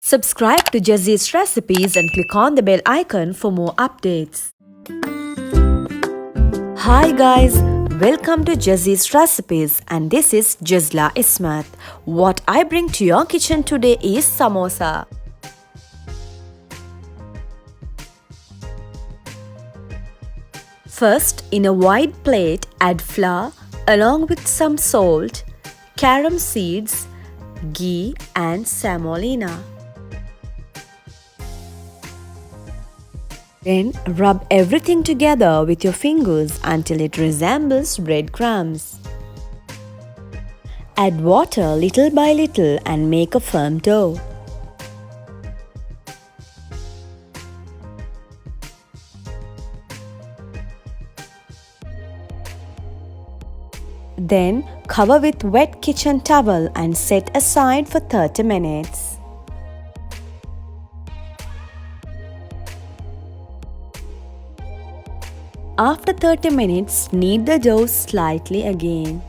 Subscribe to Jazzy's Recipes and click on the bell icon for more updates. Hi guys, welcome to Jazzy's Recipes and this is Jazla Ismat. What I bring to your kitchen today is samosa. First, in a wide plate, add flour along with some salt, carom seeds, ghee and semolina. Then rub everything together with your fingers until it resembles breadcrumbs. Add water little by little and make a firm dough. Then cover with wet kitchen towel and set aside for 30 minutes. After 30 minutes, knead the dough slightly again.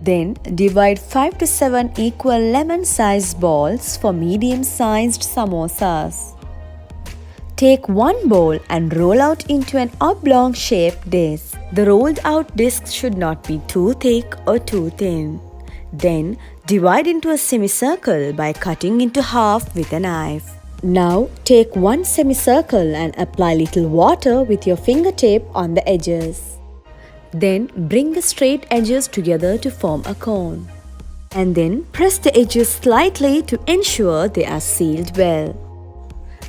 Then divide 5 to 7 equal lemon-sized balls for medium-sized samosas. Take one bowl and roll out into an oblong-shaped disc. The rolled-out disc should not be too thick or too thin. Then divide into a semicircle by cutting into half with a knife. Now take one semicircle and apply little water with your fingertip on the edges. Then bring the straight edges together to form a cone. And then press the edges slightly to ensure they are sealed well.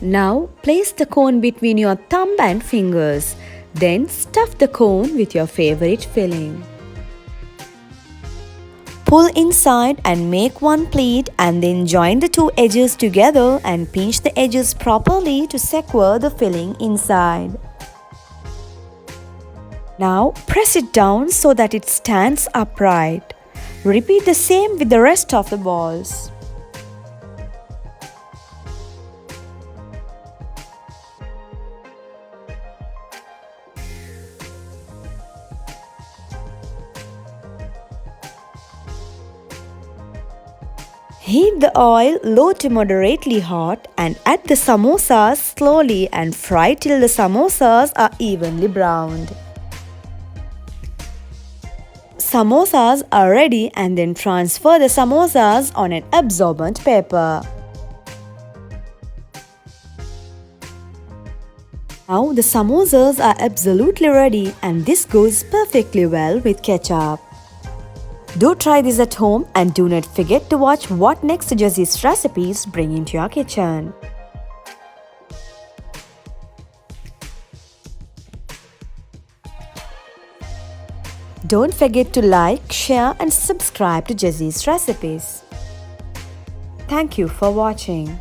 Now place the cone between your thumb and fingers. Then stuff the cone with your favorite filling. Pull inside and make one pleat and then join the two edges together and pinch the edges properly to secure the filling inside. Now press it down so that it stands upright. Repeat the same with the rest of the balls. Heat the oil low to moderately hot and add the samosas slowly and fry till the samosas are evenly browned. Samosas are ready and then transfer the samosas on an absorbent paper. Now the samosas are absolutely ready and this goes perfectly well with ketchup. Do try this at home and do not forget to watch what next Jazzy's Recipes bring into your kitchen. Don't forget to like, share and subscribe to Jazzy's Recipes. Thank you for watching.